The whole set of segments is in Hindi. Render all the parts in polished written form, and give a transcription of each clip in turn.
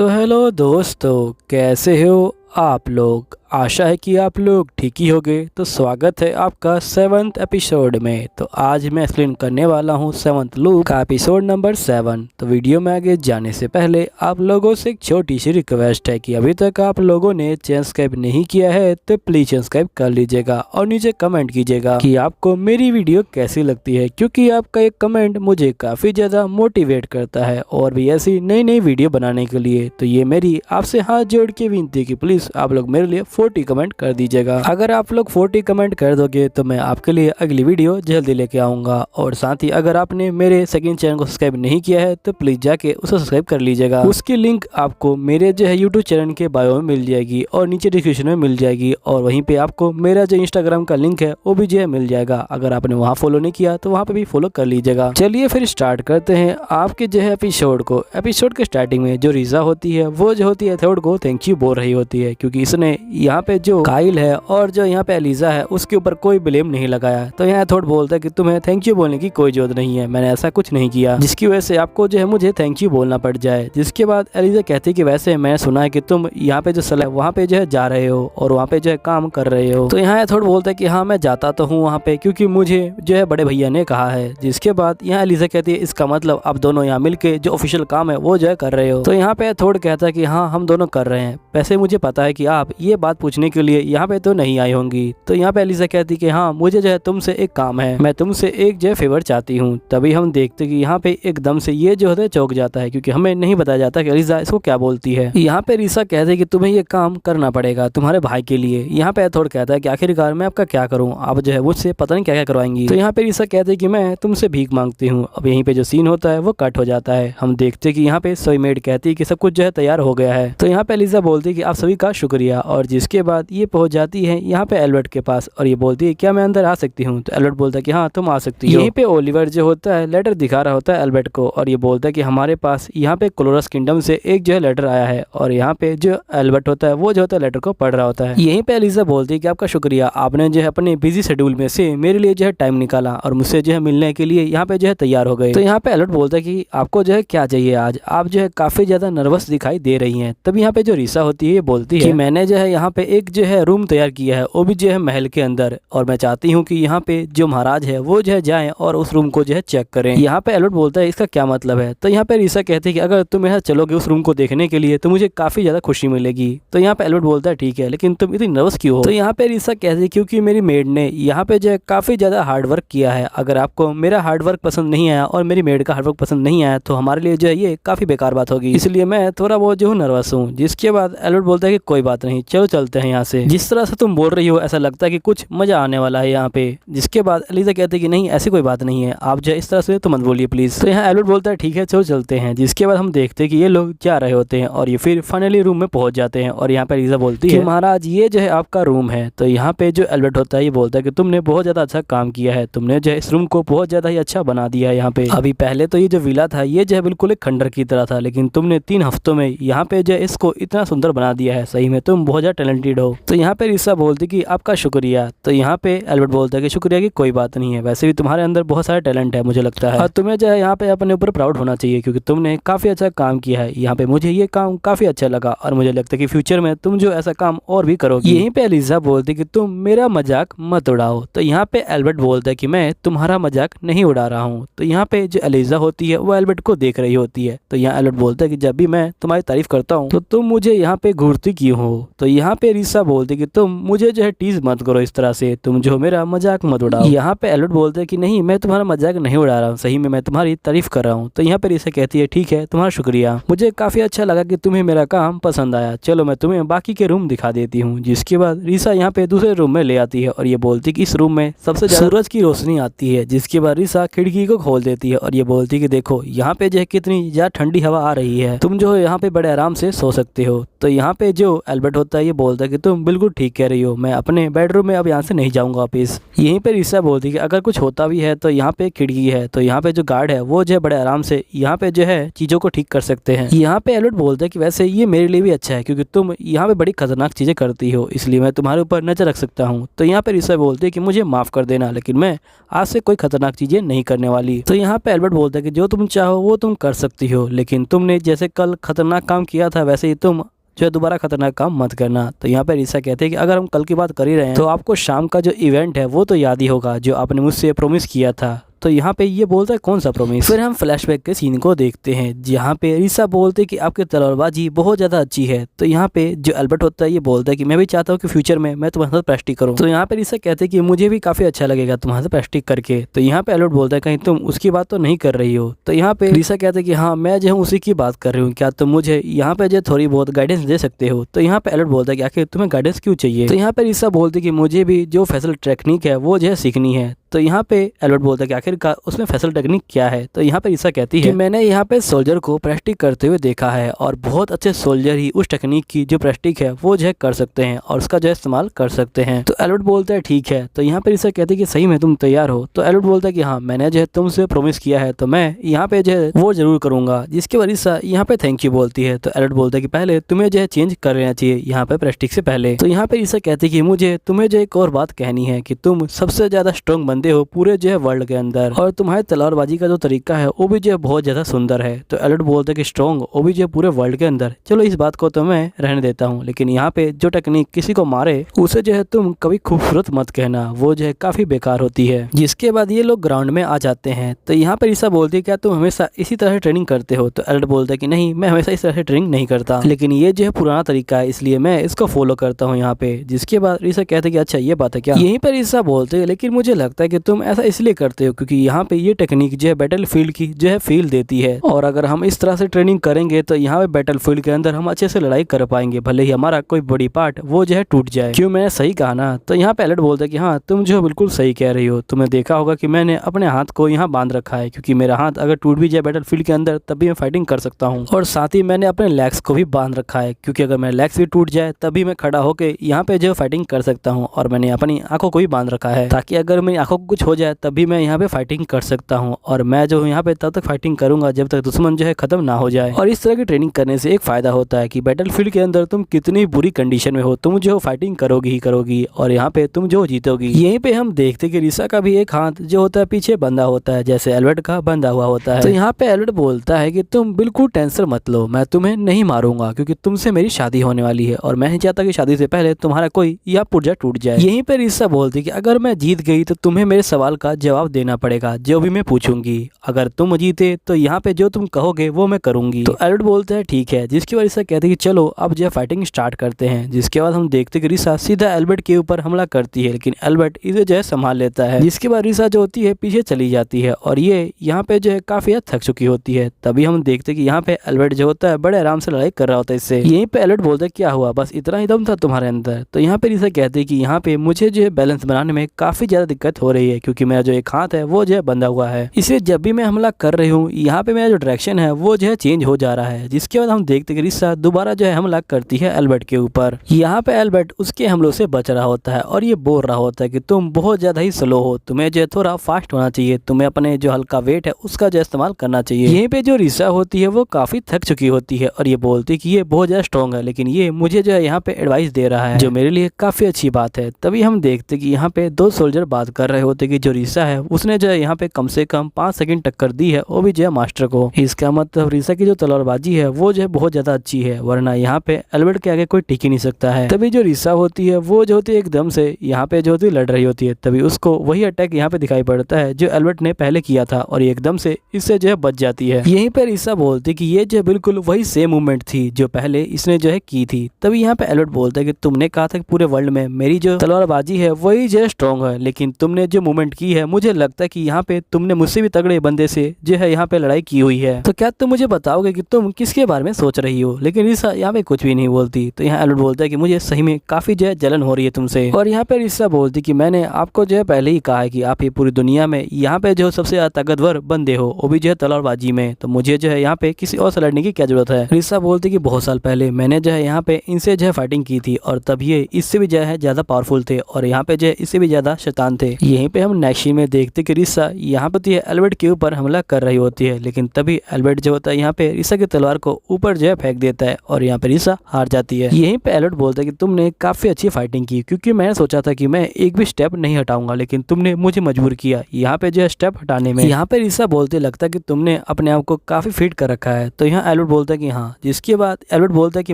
तो हेलो दोस्तों, कैसे हो आप लोग। आशा है कि आप लोग ठीक ही होंगे। तो स्वागत है आपका 7th एपिसोड में। तो आज मैं एक्सप्लेन करने वाला हूँ 7th लूप का एपिसोड नंबर 7। तो वीडियो में आगे जाने से पहले आप लोगों से एक छोटी सी रिक्वेस्ट है कि अभी तक आप लोगों ने चैनल सब्सक्राइब नहीं किया है तो प्लीज चैनल सब्सक्राइब कर लीजिएगा और नीचे कमेंट कीजिएगा कि आपको मेरी वीडियो कैसी लगती है, क्योंकि आपका एक कमेंट मुझे काफ़ी ज़्यादा मोटिवेट करता है और भी ऐसी नई नई वीडियो बनाने के लिए। तो ये मेरी आपसे हाथ जोड़ के विनती है कि प्लीज़ आप लोग मेरे लिए 40 कमेंट कर दीजिएगा। अगर आप लोग 40 कमेंट कर दोगे तो मैं आपके लिए अगली वीडियो जल्दी लेके आऊँगा। और साथ ही अगर आपने मेरे सेकंड चैनल को सब्सक्राइब नहीं किया है तो प्लीज़ जाके उसे सब्सक्राइब कर लीजिएगा। उसकी लिंक आपको मेरे जो है यूट्यूब चैनल के बायो में मिल जाएगी और नीचे डिस्क्रिप्शन में मिल जाएगी। और वहीं पे आपको मेरा जो इंस्टाग्राम का लिंक है वो भी जो है मिल जाएगा। अगर आपने वहाँ फॉलो नहीं किया तो वहाँ पे भी फॉलो कर लीजिएगा। चलिए फिर स्टार्ट करते हैं आपके जो है एपिसोड को। एपिसोड के स्टार्टिंग में जो रीजा होती है वो जो होती है थोड़ को थैंक यू बोल रही होती है, क्योंकि इसने यहाँ पे जो काइल है और जो यहाँ पे एलिजा है उसके ऊपर कोई ब्लेम नहीं लगाया। तो यहाँ थोड़ बोलता है कि तुम्हें थैंक यू बोलने की कोई जरूरत नहीं है, मैंने ऐसा कुछ नहीं किया जिसकी वजह से आपको जो है मुझे थैंक यू बोलना पड़ जाए। जिसके बाद एलिजा कहती है कि वैसे मैंने सुना है कि तुम यहाँ पे जो सलाह वहाँ पे जो है जा रहे हो और वहाँ पे जो है काम कर रहे हो। तो यहाँ थोड़ा बोलता है कि हाँ मैं जाता तो हूँ वहाँ पे, क्योंकि मुझे जो है बड़े भैया ने कहा है। जिसके बाद यहाँ एलिजा कहती है इसका मतलब आप दोनों यहाँ मिलके जो ऑफिशियल काम है वो जो है कर रहे हो। तो यहाँ पे थोड़ कहता है कि हाँ हम दोनों कर रहे हैं। वैसे मुझे पता है कि आप ये बात पूछने के लिए यहाँ पे तो नहीं आई होंगी। तो यहाँ पे एलिजा कहती कि हाँ मुझे जो है तुमसे एक काम है, मैं तुमसे एक जो है फेवर चाहती हूँ। तभी हम देखते कि यहाँ पे एकदम से ये जो है चौंक जाता है, क्योंकि हमें नहीं बताया जाता कि एलिजा इसको क्या बोलती है। यहाँ पे रीसा कहते कि तुम्हें ये काम करना पड़ेगा तुम्हारे भाई के लिए। यहाँ पे थोड़ा कहता है कि आखिरकार मैं आपका क्या करूँ, आप जो है मुझसे पता नहीं क्या क्या करवाएंगी। तो यहाँ पे रीसा कहते कि मैं तुमसे भीख मांगती हूँ। अब यहीं पे जो सीन होता है वो कट हो जाता है। हम देखते कि यहाँ पे सोई मेड कहती है कि सब कुछ जो है तैयार हो गया है। तो यहाँ पे एलिजा बोलती है कि आप सभी का शुक्रिया। और जिसके बाद ये पहुंच जाती है यहाँ पे एल्बर्ट के पास और ये बोलती है क्या मैं अंदर आ सकती हूँ। तो एल्बर्ट बोलता है कि हाँ तुम आ सकती हो। यहीं पे ओलिवर जो होता है लेटर दिखा रहा होता है एल्बर्ट को और ये बोलता है कि हमारे पास यहाँ पे कोलोरस किंगडम से एक जो है लेटर आया है। और यहाँ पे जो एल्बर्ट होता है वो जो होता है लेटर को पढ़ रहा होता है। यहीं पे एलिजा बोलती है कि आपका शुक्रिया, आपने जो है अपने बिजी शेड्यूल में से मेरे लिए जो है टाइम निकाला और मुझसे जो है मिलने के लिए यहाँ पे जो है तैयार हो गए। तो यहाँ पे एल्बर्ट बोलता है कि आपको जो है क्या चाहिए आज, आप जो है काफी ज्यादा नर्वस दिखाई दे रही हैं। तब यहाँ पे जो रीसा होती है ये बोलती है कि मैंने जो है यहाँ पे एक जो है रूम तैयार किया है वो भी जो है महल के अंदर, और मैं चाहती हूँ कि यहाँ पे जो महाराज है वो जो है जाएं और उस रूम को जो है चेक करें। यहाँ पे एल्बर्ट बोलता है इसका क्या मतलब है। तो यहाँ पे रीसा कहती है कि अगर तुम यहाँ चलोगे उस रूम को देखने के लिए तो मुझे काफी ज्यादा खुशी मिलेगी। तो यहाँ पे एल्बर्ट बोलता है ठीक है, लेकिन तुम इतनी नर्वस क्यों हो। तो यहाँ पे रीसा कहती है क्योंकि मेरी मेड ने यहाँ पे जो है काफी ज्यादा हार्ड वर्क किया है। अगर आपको मेरा हार्ड वर्क पसंद नहीं आया और मेरी मेड का हार्ड वर्क पसंद नहीं आया तो हमारे लिए जो है ये काफी बेकार बात होगी, इसलिए मैं थोड़ा बहुत जो हूँ नर्वस हूँ। जिसके बाद एल्बर्ट बोलता है कि कोई बात नहीं, चलो चलते हैं यहाँ से। जिस तरह से तुम बोल रही हो ऐसा लगता है कि कुछ मजा आने वाला है यहाँ पे। जिसके बाद एलिजा कहती है कि नहीं ऐसी कोई बात नहीं है, आप जो इस तरह से तो मत बोलिए प्लीज। तो यहाँ एल्बर्ट बोलता है ठीक है चलो चलते हैं। जिसके बाद हम देखते हैं कि ये लोग जा रहे होते हैं और ये फिर फाइनली रूम में पहुंच जाते हैं। और यहाँ पे एलिजा बोलती है महाराज ये जो है आपका रूम है। तो यहाँ पे जो एल्बर्ट होता है ये बोलता है कि तुमने बहुत ज्यादा अच्छा काम किया है, तुमने जो है इस रूम को बहुत ज्यादा ही अच्छा बना दिया है। यहाँ पे अभी पहले तो ये जो विला था ये जो है बिल्कुल एक खंडर की तरह था, लेकिन तुमने 3 हफ्तों में यहाँ पे जो है इसको इतना सुंदर बना दिया है, सही में तुम बहुत ज्यादा टैलेंटेड हो। तो यहाँ पे रीसा बोलती कि आपका शुक्रिया। तो यहाँ पे एल्बर्ट बोलता है कि शुक्रिया की कोई बात नहीं है, वैसे भी तुम्हारे अंदर बहुत सारा टैलेंट है मुझे लगता है, और तुम्हें जो है यहाँ पे अपने ऊपर प्राउड होना चाहिए क्योंकि तुमने काफी अच्छा काम किया है। यहाँ पे मुझे ये काम काफी अच्छा लगा और मुझे लगता है कि फ्यूचर में तुम जो ऐसा काम और भी करोगी। यहीं पे एलिजा बोलती कि तुम मेरा मजाक मत उड़ाओ। तो यहाँ पे एल्बर्ट बोलता है कि मैं तुम्हारा मजाक नहीं उड़ा रहा हूँ। तो यहाँ पे जो एलिजा होती है वो एल्बर्ट को देख रही होती है। तो यहाँ एल्बर्ट बोलता है कि जब भी मैं तुम्हारी तारीफ करता हूँ तो तुम मुझे यहाँ पे घूरती क्यों हो। तो यहाँ पे रीसा बोलती कि तुम मुझे जो है टीज मत करो इस तरह से, तुम जो मेरा मजाक मत उड़ाओ। यहाँ पे एल्बर्ट बोलते हैं कि नहीं मैं तुम्हारा मजाक नहीं उड़ा रहा हूँ, सही में मैं तुम्हारी तारीफ कर रहा हूँ। तो यहाँ पे रीसा कहती है ठीक है तुम्हारा शुक्रिया, मुझे काफी अच्छा लगा कि तुम्हें मेरा काम पसंद आया, चलो मैं तुम्हें बाकी के रूम दिखा देती हूँ। जिसके बाद रीसा यहाँ पे दूसरे रूम में ले आती है और ये बोलती है कि इस रूम में सबसे ज्यादा सूरज की रोशनी आती है। जिसके बाद रीसा खिड़की को खोल देती है और ये बोलती है कि देखो यहाँ पे जो है कितनी ज्यादा ठंडी हवा आ रही है, तुम जो है यहाँ पे बड़े आराम से सो सकते हो। तो यहाँ पे जो जो एल्बर्ट होता है ये बोलता है कि तुम बिल्कुल ठीक कह रही हो, मैं अपने बेडरूम में अब यहाँ से नहीं जाऊँगा वापस। यहीं पे रीसा बोलती है कि अगर कुछ होता भी है तो यहाँ पे खिड़की है, तो यहाँ पे जो गार्ड है वो जो है बड़े आराम से यहाँ पे जो है चीज़ों को ठीक कर सकते हैं। यहाँ पे एल्बर्ट बोलता है कि वैसे ये मेरे लिए भी अच्छा है क्योंकि तुम यहाँ पे बड़ी खतरनाक चीज़ें करती हो, इसलिए मैं तुम्हारे ऊपर नजर रख सकता हूँ। तो यहाँ पे रीसा बोलती है कि मुझे माफ़ कर देना, लेकिन मैं आज से कोई खतरनाक चीज़ें नहीं करने वाली। तो यहाँ पे एल्बर्ट बोलता है कि जो तुम चाहो वो तुम कर सकती हो, लेकिन तुमने जैसे कल खतरनाक काम किया था वैसे ही तुम जो है दोबारा खतरनाक काम मत करना। तो यहाँ पे रीसा कहते हैं कि अगर हम कल की बात कर ही रहे हैं तो आपको शाम का जो इवेंट है वो तो याद ही होगा जो आपने मुझसे प्रॉमिस किया था। तो यहाँ पे ये बोलता है कौन सा प्रॉमिस। फिर हम फ्लैशबैक के सीन को देखते हैं जहाँ पे रीसा बोलते हैं कि आपकी तलवारबाजी बहुत ज़्यादा अच्छी है। तो यहाँ पे जो एल्बर्ट होता है ये बोलता है कि मैं भी चाहता हूँ कि फ्यूचर में मैं तुम्हारे साथ प्रैक्टिस करूँ। तो यहाँ पे रीसा कहते हैं कि मुझे भी काफ़ी अच्छा लगेगा तुम्हारे साथ प्रैक्टिस करके। तो यहाँ पे एल्बर्ट बोलता है कहीं तुम उसकी बात तो नहीं कर रही हो। तो यहाँ पे रीसा कहते हैं कि हाँ मैं जो हूँ उसी की बात कर रही हूँ, क्या तुम मुझे यहाँ पे जो थोड़ी बहुत गाइडेंस दे सकते हो। तो यहाँ पे एल्बर्ट बोलता है कि आखिर तुम्हें गाइडेंस क्यों चाहिए। तो यहाँ पे रीसा बोलती है कि मुझे भी जो फैसल टेक्निक है वो जो है सीखनी है। तो यहाँ पे एल्बर्ट बोलता है कि आखिरकार उसमें फैसल टेक्निक क्या है। तो यहाँ पे रीसा कहती है कि मैंने यहाँ पे सोल्जर को प्रैक्टिस करते हुए देखा है और बहुत अच्छे सोल्जर ही उस टेक्निक की जो प्रैक्टिस है वो जो है कर सकते हैं और उसका जो है इस्तेमाल कर सकते हैं। तो एल्बर्ट बोलता है ठीक है। तो यहाँ पे रीसा कहती है कि सही में तुम तैयार हो। तो एल्बर्ट बोलता है कि हाँ मैंने जो है तुमसे प्रॉमिस किया है तो मैं यहाँ पे जो है वो जरूर करूंगा। जिसके बाद रीसा यहाँ पे थैंक यू बोलती है। तो एल्बर्ट बोलता है कि पहले तुम्हें जो है चेंज कर लेना चाहिए यहाँ पे प्रैक्टिस से पहले। तो यहाँ पे रीसा कहती है कि मुझे तुम्हें जो एक और बात कहनी है कि तुम सबसे ज्यादा स्ट्रॉन्ग बंदे हो पूरे जो है वर्ल्ड के अंदर और तुम्हारे तलवारबाजी का जो तरीका है वो भी जो है बहुत ज्यादा सुंदर है। तो एल्बर्ट बोलते हैं कि स्ट्रॉन्ग वो भी जो है पूरे वर्ल्ड के अंदर। चलो इस बात को तो मैं रहने देता हूँ, लेकिन यहाँ पे जो टेक्निक किसी को मारे उसे जो है तुम कभी खूबसूरत मत कहना, वो जो है काफी बेकार होती है। जिसके बाद ये लोग ग्राउंड में आ जाते हैं। तो यहाँ पे रीसा बोलती है क्या तुम हमेशा इसी तरह ट्रेनिंग करते हो। तो एल्बर्ट बोलता है कि नहीं मैं हमेशा इस तरह से ट्रेनिंग नहीं करता, लेकिन ये जो है पुराना तरीका है इसलिए मैं इसको फॉलो करता हूँ यहाँ पे। जिसके बाद रीसा कहते हैं कि अच्छा ये बात है क्या। यहीं पे रीसा बोलते हैं लेकिन मुझे लगता है कि तुम ऐसा इसलिए करते हो क्योंकि यहाँ पे ये टेक्निक जो है बैटल फील्ड की जो है फील देती है और अगर हम इस तरह से ट्रेनिंग करेंगे तो यहाँ पे बैटल फील्ड के अंदर हम अच्छे से लड़ाई कर पाएंगे, भले ही हमारा कोई बड़ी पार्ट वो जो है टूट जाए। क्यों मैंने सही कहा ना। तो यहाँ पे एल्बर्ट बोलता है कि हाँ तुम जो बिल्कुल सही कह रही हो। तुमने देखा होगा कि मैंने अपने हाथ को यहाँ बांध रखा है क्योंकि मेरा हाथ अगर टूट भी जाए बैटल फील्ड के अंदर तब भी मैं फाइटिंग कर सकता हूँ, और साथ ही मैंने अपने लेग्स को भी बांध रखा है क्योंकि अगर मेरे लेग्स भी टूट जाए तभी मैं खड़ा होकर यहाँ पे जो फाइटिंग कर सकता हूँ, और मैंने अपनी आंखों को भी बांध रखा है ताकि अगर मेरी आंखों को कुछ हो जाए तभी मैं यहाँ पे फाइटिंग कर सकता हूँ, और मैं जो यहाँ पे तब तक फाइटिंग करूंगा जब तक दुश्मन जो है खत्म ना हो जाए। और इस तरह की ट्रेनिंग करने से एक फायदा होता है कि बैटल फील्ड के अंदर तुम कितनी बुरी कंडीशन में हो तुम जो फाइटिंग करोगी ही करोगी और यहाँ पे तुम जो जीतोगी। यहीं पे हम देखते कि रीसा का भी एक हाथ जो होता है पीछे बंधा होता है जैसे एल्बर्ट का बंधा हुआ होता है। तो यहाँ पे एल्बर्ट बोलता है कि तुम बिल्कुल टेंशन मत लो, मैं तुम्हें नहीं मारूंगा क्योंकि तुमसे मेरी शादी होने वाली है और मैं नहीं चाहता कि शादी से पहले तुम्हारा कोई या पुर्जा टूट जाए। यहीं पे रीसा बोलती कि अगर मैं जीत गई तो तुम्हें मेरे सवाल का जवाब देना पड़ेगा जो भी मैं पूछूंगी, अगर तुम जीते तो यहाँ पे जो तुम कहोगे वो मैं करूंगी। तो एल्बर्ट बोलता है ठीक है, जिसकी वजह से कहते हैं कि चलो अब जो फाइटिंग स्टार्ट करते हैं। जिसके बाद हम देखते कि रीसा सीधा एल्बर्ट के ऊपर हमला करती है, लेकिन एल्बर्ट इसे जो है संभाल लेता है। जिसके बाद रीसा जो होती है पीछे चली जाती है और ये यहाँ पे जो है काफी हद थक चुकी होती है। तभी हम देखते कि यहाँ पे एल्बर्ट जो होता है बड़े आराम से लड़ाई कर रहा होता है इससे। यहीं पे एल्बर्ट बोलता है क्या हुआ, बस इतना ही दम था तुम्हारे अंदर। तो यहाँ पे रीसा कहते हैं कि यहाँ पे मुझे जो है बैलेंस बनाने में काफी ज्यादा दिक्कत हो रही है क्योंकि मेरा जो एक हाथ है वो जो है बंधा हुआ है, इसलिए जब भी मैं हमला कर रही हूँ यहाँ पे मेरा जो डायरेक्शन है वो जो है चेंज हो जा रहा है। जिसके बाद हम देखते कि रीसा दोबारा जो है हमला करती है एल्बर्ट के ऊपर। यहाँ पे एल्बर्ट उसके हमलों से बच रहा होता है और ये बोल रहा होता है कि तुम बहुत ज्यादा ही स्लो हो, तुम्हें जो है थोड़ा फास्ट होना चाहिए, तुम्हें अपने जो हल्का वेट है उसका जो इस्तेमाल करना चाहिए। यहीं पे जो रीसा होती है वो काफी थक चुकी होती है और ये बोलती है कि ये बहुत ज्यादा स्ट्रॉन्ग है, लेकिन ये मुझे जो है यहाँ पे एडवाइस दे रहा है जो मेरे लिए काफी अच्छी बात है। तभी हम देखते कि यहाँ पे दो सोल्जर बात कर रहे होते कि जो रीसा है उसने जो है यहाँ पे कम से कम 5 सेकंड टक्कर दी है, वो भी जो है मास्टर को। इसका मतलब रीसा की जो तलवारबाजी है वो जो है बहुत ज्यादा अच्छी है, वरना यहाँ पे एल्बर्ट के आगे कोई टिक ही नहीं सकता है। तभी जो रीसा होती है वो जो होती है एकदम से यहाँ पे जो होती है लड़ रही होती है, तभी उसको वही अटैक यहाँ पे दिखाई पड़ता है जो एल्बर्ट ने पहले किया था और ये एकदम से इससे जो है बच जाती है। यहीं पे रीसा बोलती कि ये जो बिल्कुल वही सेम मूवमेंट थी जो पहले इसने जो है की थी। तभी यहाँ पे एल्बर्ट बोलता है कि तुमने कहा था कि पूरे वर्ल्ड में मेरी जो तलवारबाजी है वही जो है स्ट्रॉन्ग है, लेकिन तुमने जो मूवमेंट की है मुझे लगता है कि यहाँ पे तुमने मुझसे भी तगड़े बंदे से जो है यहाँ पे लड़ाई की हुई है, तो क्या तुम मुझे बताओगे कि तुम किसके बारे में सोच रही हो। लेकिन रिसा यहाँ पे कुछ भी नहीं बोलती। तो यहाँ एल्बर्ट बोलता है कि मुझे सही में काफी जो है जलन हो रही है तुमसे। और यहाँ पे रिसा बोलती कि मैंने आपको जो है पहले ही कहा है कि आप ये पूरी दुनिया में यहाँ पे जो सबसे ज्यादा ताकतवर बंदे हो, वो भी जो है तलवारबाजी में, तो मुझे जो है यहाँ पे किसी और से लड़ने की क्या जरूरत है। रिसा बोलती कि बहुत साल पहले मैंने जो है यहाँ पे इनसे जो है फाइटिंग की थी और तब ये इससे भी जो है ज्यादा पावरफुल थे और यहाँ पे जो है इससे भी ज्यादा शैतान थे। यहीं पे हम नेक्स्ट सीन में देखते कि रिसा यहाँ पे तो एल्बर्ट के ऊपर हमला कर रही होती है, लेकिन तभी एल्बर्ट जो होता है यहाँ पे रिसा की तलवार को ऊपर जो है फेंक देता है और यहाँ पे रिसा हार जाती है। यहीं पे एल्बर्ट बोलता है कि तुमने काफी अच्छी फाइटिंग की, क्योंकि मैंने सोचा था कि मैं एक भी स्टेप नहीं हटाऊंगा, लेकिन तुमने मुझे मजबूर किया यहाँ पे जो है स्टेप हटाने में। यहाँ पे रिसा बोलते लगता है कि तुमने अपने आप को काफी फिट कर रखा है। तो यहाँ एल्बर्ट बोलता है कि हाँ। जिसके बाद एल्बर्ट बोलता है कि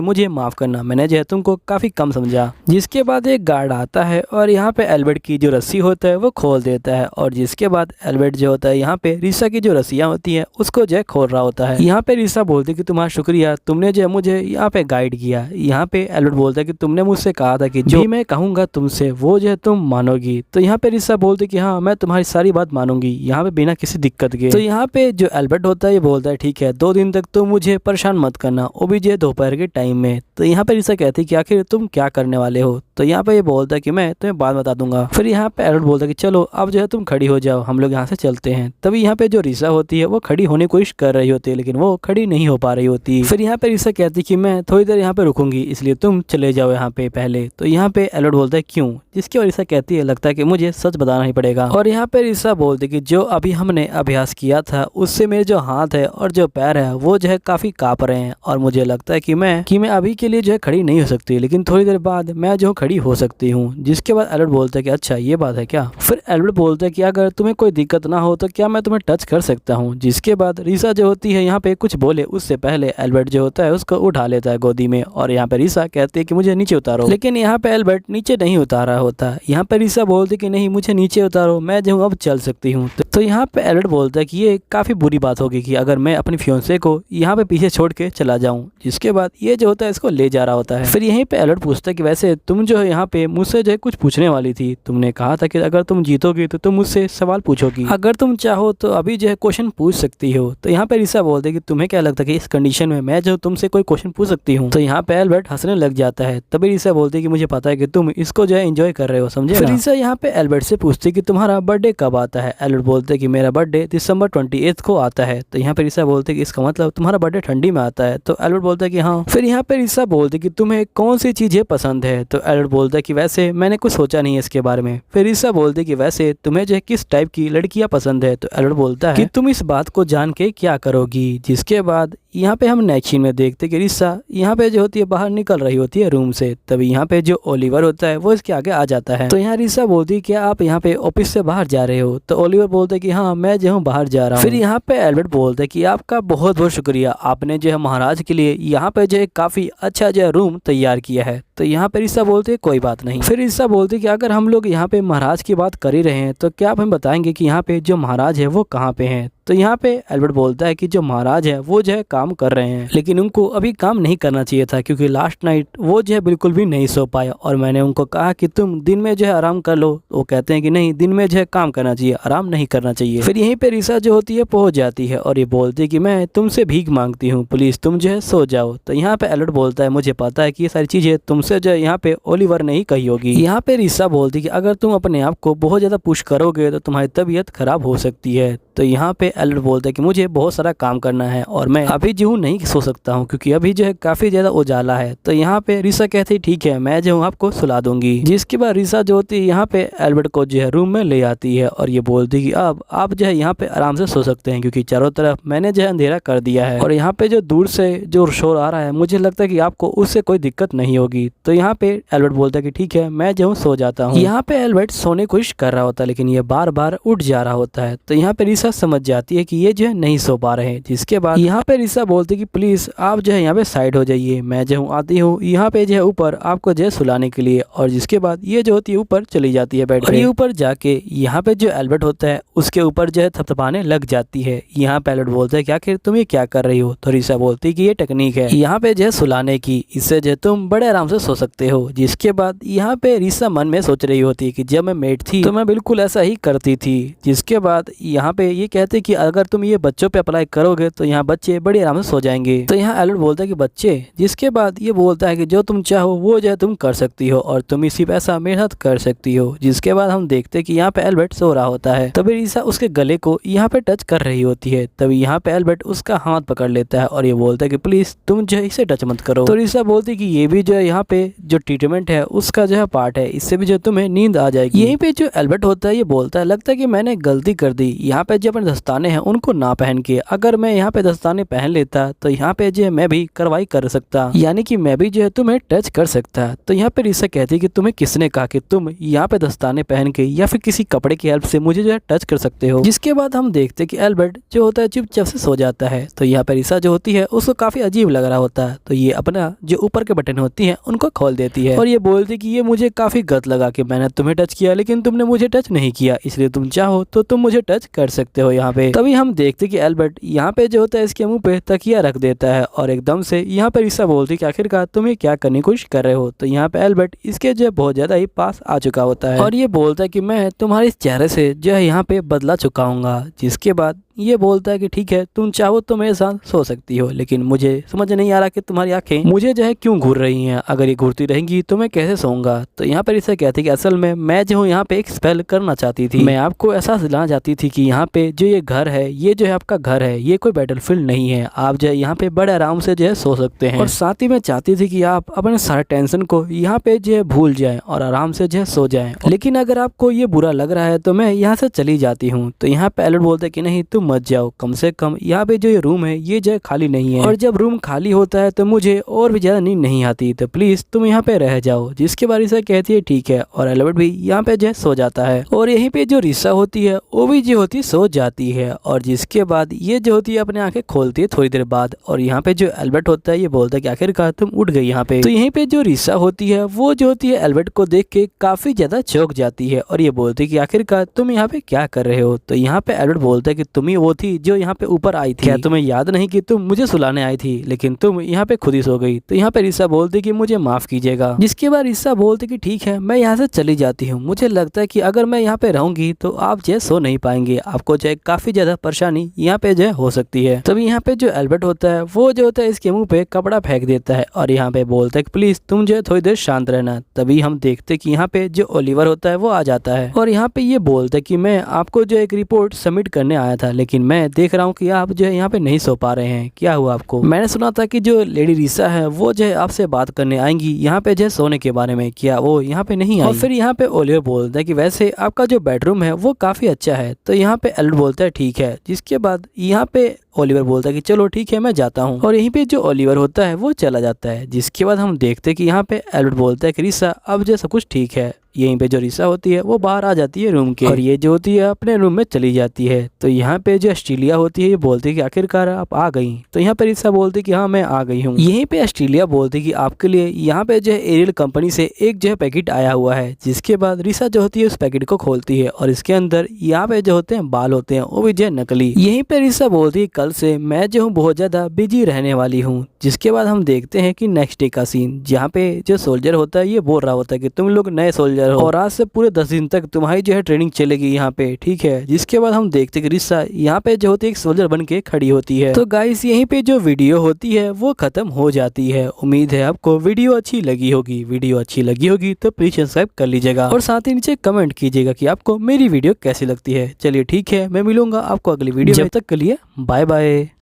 मुझे माफ करना, मैंने जो है तुमको काफी कम समझा। जिसके बाद एक गार्ड आता है और यहाँ पे एल्बर्ट की जो रस्सी होता है वो खोल देता है और जिसके बाद एल्बर्ट जो होता है यहाँ पे रिसा की जो रस्सियाँ होती है उसको जो है खोल रहा होता है। यहाँ पे रिसा बोलती है कि तुम्हारा शुक्रिया, तुमने जो है मुझे यहाँ पे गाइड किया। यहाँ पे एल्बर्ट बोलता है कि तुमने मुझसे कहा था कि जो मैं कहूँगा तुमसे वो जो है तुम मानोगी। तो यहाँ पे रिसा बोलती है कि हाँ मैं तुम्हारी सारी बात मानूंगी यहाँ पे बिना किसी दिक्कत के। तो यहाँ पे जो एल्बर्ट होता है ये बोलता है ठीक है, 2 दिन तक तुम मुझे परेशान मत करना, वो भी जो है दोपहर के टाइम में। तो यहाँ पे रिसा कहती है कि आखिर तुम क्या करने वाले हो। तो यहाँ पे ये बोलता है कि मैं तुम्हें बाद बता दूंगा। फिर यहाँ पे एल्बर्ट बोलता है कि चलो अब जो है तुम खड़ी हो जाओ, हम लोग यहाँ से चलते हैं। तभी यहाँ पे जो रिसा होती है वो खड़ी होने की कोशिश कर रही होती है, लेकिन वो खड़ी नहीं हो पा रही होती। फिर यहाँ पे रिसा कहती है कि मैं थोड़ी देर यहाँ पे रुकूंगी, इसलिए तुम चले जाओ यहाँ पे पहले। तो यहाँ पे एल्बर्ट बोलता है क्यों, जिसकी रिसा कहती है लगता है कि मुझे सच बताना ही पड़ेगा। और यहाँ पे रिसा बोलती है कि जो अभी हमने अभ्यास किया था उससे मेरे जो हाथ है और जो पैर है वो जो है काफी कांप रहे हैं और मुझे लगता है कि मैं अभी के लिए जो है खड़ी नहीं हो सकती, लेकिन थोड़ी देर बाद मैं जो खड़ी हो सकती हूँ। जिसके बाद एल्बर्ट बोलता है कि अच्छा ये बात है क्या। फिर एल्बर्ट बोलता है कि अगर तुम्हें कोई दिक्कत ना हो तो क्या मैं तुम्हें टच कर सकता हूँ। जिसके बाद रिसा जो होती है यहाँ पे कुछ बोले उससे पहले एल्बर्ट जो होता है उसको उठा लेता है गोदी में और यहाँ पे रिसा कहती है कि मुझे नीचे उतारो, लेकिन यहाँ पे एल्बर्ट नीचे नहीं उतारा होता। यहाँ पे रिसा बोलती कि नहीं मुझे नीचे उतारो, मैं जो अब चल सकती हूँ। तो यहाँ पे एल्बर्ट बोलता है कि ये काफी बुरी बात होगी कि अगर मैं अपनी फियोंसे को यहाँ पे पीछे छोड़ के चला जाऊँ। जिसके बाद ये जो होता है इसको ले जा रहा होता है। फिर यहीं पे एल्बर्ट पूछता है कि वैसे तुम जो है यहाँ पे मुझसे जो है कुछ पूछने वाली थी, तुमने कहा था कि अगर तुम जीतोगी तो तुम मुझसे सवाल पूछोगी, अगर तुम चाहो तो अभी जो है क्वेश्चन पूछ सकती हो। तो यहाँ पे रिसा बोलते कि तुम्हें क्या लगता है कि इस कंडीशन में मैं जो तुमसे कोई क्वेश्चन पूछ सकती हूँ। तो यहाँ पे एल्बर्ट हंसने लग जाता है। तभी रिसा बोलती कि मुझे पता है कि तुम इसको जो है एंजॉय कर रहे हो, समझे। फिर रिसा यहाँ पे एल्बर्ट से पूछती कि तुम्हारा बर्थडे कब आता है। एल्बर्ट बोलते कि मेरा बर्थडे दिसंबर 28 को आता है। तो यहाँ पे रिसा बोलते कि इसका मतलब तुम्हारा बर्थडे ठंडी में आता है। तो एल्बर्ट बोलता है कि हाँ। फिर यहाँ पे रिसा बोलती कि तुम्हें कौन सी चीजें पसंद है। तो एल्बर्ट बोलता है कि वैसे मैंने कुछ सोचा नहीं है इसके बारे में। फिर रिसा बोलती कि वैसे तुम्हें जो है किस टाइप की लड़कियां पसंद है। तो एल्बर्ट बोलता है कि तुम इस बात को जान के क्या करोगी। जिसके बाद यहाँ पे हम नेक्स्ट सीन में देखते कि रिसा यहाँ पे जो होती है बाहर निकल रही होती है रूम से। तभी यहाँ पे जो ओलिवर होता है वो इसके आगे आ जाता है। तो यहाँ रिसा बोलती है क्या आप यहाँ पे ऑफिस से बाहर जा रहे हो। तो ओलिवर बोलता है कि हाँ मैं जो हूँ बाहर जा रहा हूँ। फिर यहाँ पे एल्बर्ट बोलता है कि आपका बहुत बहुत शुक्रिया, आपने जो है महाराज के लिए यहाँ पे जो है काफी अच्छा जो है रूम तैयार किया है। तो यहाँ पे रिसा बोलते है कोई बात नहीं। फिर रिसा बोलती है कि अगर हम लोग यहाँ पे महाराज की बात कर ही रहे हैं तो क्या आप हमें बताएंगे कि यहाँ पे जो महाराज है वो कहाँ पे हैं। तो यहाँ पे एल्बर्ट बोलता है कि जो महाराज है वो जो है काम कर रहे हैं, लेकिन उनको अभी काम नहीं करना चाहिए था क्योंकि लास्ट नाइट वो जो है बिल्कुल भी नहीं सो पाया और मैंने उनको कहा कि तुम दिन में जो है आराम कर लो। वो कहते हैं कि नहीं, दिन में जो है काम करना चाहिए, आराम नहीं करना चाहिए। फिर यहीं पे रिसा जो होती है पहुंच जाती है और ये बोलती है कि मैं तुमसे भीख मांगती हूँ, प्लीज तुम जो है सो जाओ। तो यहाँ पे एल्बर्ट बोलता है मुझे पता है कि ये सारी चीजें तुमसे जो है यहाँ पे ओलिवर ने ही कही होगी। यहाँ पे रिसा बोलती है कि अगर तुम अपने आप को बहुत ज्यादा पुश करोगे तो तुम्हारी तबीयत खराब हो सकती है। तो यहाँ पे एल्बर्ट बोलता है कि मुझे बहुत सारा काम करना है और मैं अभी जो हूँ नहीं सो सकता हूँ क्योंकि अभी जो है काफी ज्यादा उजाला है। तो यहाँ पे रिसा कहती है ठीक है मैं जो हूँ आपको सुला दूंगी। जिसके बाद रिसा जो होती है यहाँ पे एल्बर्ट को जो है रूम में ले आती है और ये बोलती है कि अब आप जो है यहाँ पे आराम से सो सकते हैं क्योंकि चारों तरफ मैंने जो है अंधेरा कर दिया है और यहाँ पे जो दूर से जो शोर आ रहा है मुझे लगता है कि आपको उससे कोई दिक्कत नहीं होगी। तो यहाँ पे एल्बर्ट बोलता है कि ठीक है मैं जो हूँ सो जाता हूँ। यहाँ पे एल्बर्ट सोने की कोशिश कर रहा होता है लेकिन ये बार बार उठ जा रहा होता है। तो यहाँ पे रिसा रिसा समझ जाती है कि ये जो है नहीं सो पा रहे हैं। जिसके बाद यहाँ पे रिसा बोलती है कि प्लीज आप जो है यहाँ पे साइड हो जाइए, मैं जो हूँ आती हूँ यहाँ पे जो है ऊपर आपको जो है सुलाने के लिए। और जिसके बाद ये जो होती है ऊपर चली जाती है बेड पे। ऊपर जाके यहाँ पे जो एल्बर्ट होता है उसके ऊपर जो है थपथपाने लग जाती है। यहाँ पे एल्बर्ट बोलता है कि आखिर तुम ये क्या कर रही हो। तो रिसा बोलती है कि ये टेक्निक है यहाँ पे जो है सुलाने की, इससे जो है तुम बड़े आराम से सो सकते हो। जिसके बाद यहाँ पे रिसा मन में सोच रही होती है कि जब मैं मेड थी तो मैं बिल्कुल ऐसा ही करती थी। जिसके बाद यहाँ पे ये कहते कि अगर तुम ये बच्चों पे अप्लाई करोगे तो यहाँ बच्चे बड़ी आराम से सो जाएंगे। तो यहाँ एल्बर्ट बोलता है कि बच्चे, जिसके बाद ये बोलता है कि जो तुम चाहो वो जो है तुम कर सकती हो और तुम इसी पैसा मेरे साथ कर सकती हो। जिसके बाद हम देखते कि यहाँ पे एल्बर्ट सो रहा होता है। तभी रिसा उसके गले को यहाँ पे टच कर रही होती है। तभी यहाँ पे एल्बर्ट उसका हाथ पकड़ लेता है और ये बोलता है कि प्लीज तुम जो है इसे टच मत करो। तो रिसा बोलती है कि ये भी जो है यहाँ पे जो ट्रीटमेंट है उसका जो है पार्ट है, इससे भी जो तुम्हें नींद आ जाएगी। यहीं पे जो एल्बर्ट होता है ये बोलता है लगता है कि मैंने गलती कर दी, यहाँ पे जो अपने दस्ताने हैं उनको ना पहन के, अगर मैं यहाँ पे दस्ताने पहन लेता तो यहाँ पे जो है मैं भी कार्रवाई कर सकता, यानी कि मैं भी जो है तुम्हें टच कर सकता। तो यहाँ पे रिसा कहती है कि तुम्हें किसने कहा कि तुम यहाँ पे दस्ताने पहन के या फिर किसी कपड़े की हेल्प से मुझे जो है टच कर सकते हो। जिसके बाद हम देखते कि एल्बर्ट जो होता है चुपचाप से सो जाता है। तो यहाँ पे रिसा जो होती है उसको काफी अजीब लग रहा होता है। तो ये अपना जो ऊपर के बटन होती है उनको खोल देती है और ये बोलती कि ये मुझे काफी गलत लगा कि मैंने तुम्हें टच किया लेकिन तुमने मुझे टच नहीं किया, इसलिए तुम चाहो तो तुम मुझे टच कर सकते हो यहाँ पे। तभी हम देखते कि एल्बर्ट यहाँ पे जो होता है इसके मुंह पे तकिया रख देता है और एकदम से यहाँ पे रिसा बोलती कि आखिरकार तुम ये क्या करने की कोशिश कर रहे हो। तो यहाँ पे एल्बर्ट इसके जो बहुत ज्यादा ही पास आ चुका होता है और ये बोलता है कि मैं तुम्हारे चेहरे से जो है यहाँ पे बदला चुकाऊंगा। जिसके बाद ये बोलता है कि ठीक है तुम चाहो तो मेरे साथ सो सकती हो, लेकिन मुझे समझ नहीं आ रहा कि तुम्हारी आंखें मुझे जो है क्यों घूर रही हैं, अगर ये घूरती रहेंगी तो मैं कैसे सोऊंगा। तो यहाँ पर इसे कहती कि असल में मैं जो हूँ यहाँ पे एक स्पेल करना चाहती थी, मैं आपको एहसास दिलाना चाहती थी कि यहाँ पे जो ये घर है ये जो है आपका घर है, ये कोई बैटलफील्ड नहीं है, आप जो है यहाँ पे बड़े आराम से जो है सो सकते हैं। और साथ ही मैं चाहती थी कि आप अपने सारे टेंशन को यहाँ पे जो है भूल जाए और आराम से जो है सो जाए, लेकिन अगर आपको ये बुरा लग रहा है तो मैं यहाँ से चली जाती हूँ। तो यहाँ पे एल्बर्ट बोलता है कि नहीं तुम मत जाओ, कम से कम यहाँ पे जो ये रूम है ये जो है खाली नहीं है और जब रूम खाली होता है तो मुझे और भी ज्यादा नींद नहीं आती, तो प्लीज तुम यहाँ पे रह जाओ। जिसके बाद रिसा कहती है ठीक है और एल्बर्ट भी यहाँ पे जो है सो जाता है और यहीं पे जो रिसा होती है वो भी जो होती सो जाती है। और जिसके बाद ये जो होती है अपने आंखें खोलती है थोड़ी देर बाद और यहाँ पे जो एल्बर्ट होता है ये बोलता है कि आखिरकार तुम उठ गई यहाँ पे। तो यहीं पे जो रिसा होती है वो जो होती है एल्बर्ट को देख के काफी ज्यादा चौंक जाती है और ये बोलती है कि आखिरकार तुम यहाँ पे क्या कर रहे हो। तो यहाँ पे एल्बर्ट बोलता है कि तुम ही वो थी जो यहाँ पे ऊपर आई थी, क्या तुम्हें याद नहीं कि तुम मुझे सुलाने आई थी लेकिन तुम यहाँ पे खुद ही सो गई। तो यहाँ पे रिसा बोलती कि मुझे माफ कीजिएगा। जिसके बाद रिसा बोलती कि ठीक है मैं यहाँ से चली जाती हूँ, मुझे लगता है कि अगर मैं यहाँ पे रहूंगी तो आप जो सो नहीं पाएंगे, आपको जो काफी ज्यादा परेशानी यहाँ पे जो हो सकती है। तभी यहाँ पे जो एल्बर्ट होता है वो जो होता है इसके मुंह पे कपड़ा फेंक देता है और यहाँ पे बोलता है कि प्लीज तुम जो है थोड़ी देर शांत रहना। तभी हम देखते कि यहाँ पे जो ओलिवर होता है वो आ जाता है और यहाँ पे ये बोलता है कि मैं आपको जो एक रिपोर्ट सबमिट करने आया था, लेकिन मैं देख रहा हूँ कि आप जो है यहाँ पे नहीं सो पा रहे हैं, क्या हुआ आपको? मैंने सुना था कि जो लेडी रिसा है वो जो है आपसे बात करने आएंगी यहाँ पे जो है सोने के बारे में, क्या वो यहाँ पे नहीं आई? और फिर यहाँ पे ओलिवर बोलता है कि वैसे आपका जो बेडरूम है वो काफी अच्छा है। तो यहाँ पे एल्बर्ट बोलता है ठीक है। जिसके बाद यहाँ पे ओलिवर बोलता है कि चलो ठीक है मैं जाता हूँ और यहीं पे जो ओलिवर होता है वो चला जाता है। जिसके बाद हम देखते हैं कि यहाँ पे एल्बर्ट बोलता है कि रिसा अब जो सब कुछ ठीक है। यहीं पे जो रिसा होती है वो बाहर आ जाती है रूम के और ये जो होती है अपने रूम में चली जाती है। तो यहाँ पे जो ऑस्ट्रेलिया होती है ये बोलती है कि आखिरकार आप आ गई। तो यहाँ पे रिसा बोलती है कि हाँ मैं आ गई हूँ। यहीं पे ऑस्ट्रेलिया बोलती है कि आपके लिए यहाँ पे जो है एरियल कंपनी से एक जो है पैकेट आया हुआ है। जिसके बाद रिसा जो होती है उस पैकेट को खोलती है और इसके अंदर यहाँ पे जो होते हैं बाल होते हैं वो भी जो है नकली। यहीं पे रिसा बोलती है कल से मैं जो हूँ बहुत ज्यादा बिजी रहने वाली हूँ। जिसके बाद हम देखते हैं कि नेक्स्ट डे का सीन जहाँ पे जो सोल्जर होता है ये बोल रहा होता है कि तुम लोग नए सोल्जर हो और आज से पूरे 10 दिन तक तुम्हारी जो है ट्रेनिंग चलेगी यहाँ पे, ठीक है। जिसके बाद हम देखते हैं कि रिसा यहाँ पे जो होती है एक सोल्जर बन के खड़ी होती है। तो गाइस यहीं पे जो वीडियो होती है वो खत्म हो जाती है। उम्मीद है आपको वीडियो अच्छी लगी होगी। वीडियो अच्छी लगी होगी तो प्लीज सब्सक्राइब कर लीजिएगा और साथ ही नीचे कमेंट कीजिएगा कि आपको मेरी वीडियो कैसी लगती है। चलिए ठीक है मैं मिलूंगा आपको अगली वीडियो में, जब तक के लिए बाय बाय।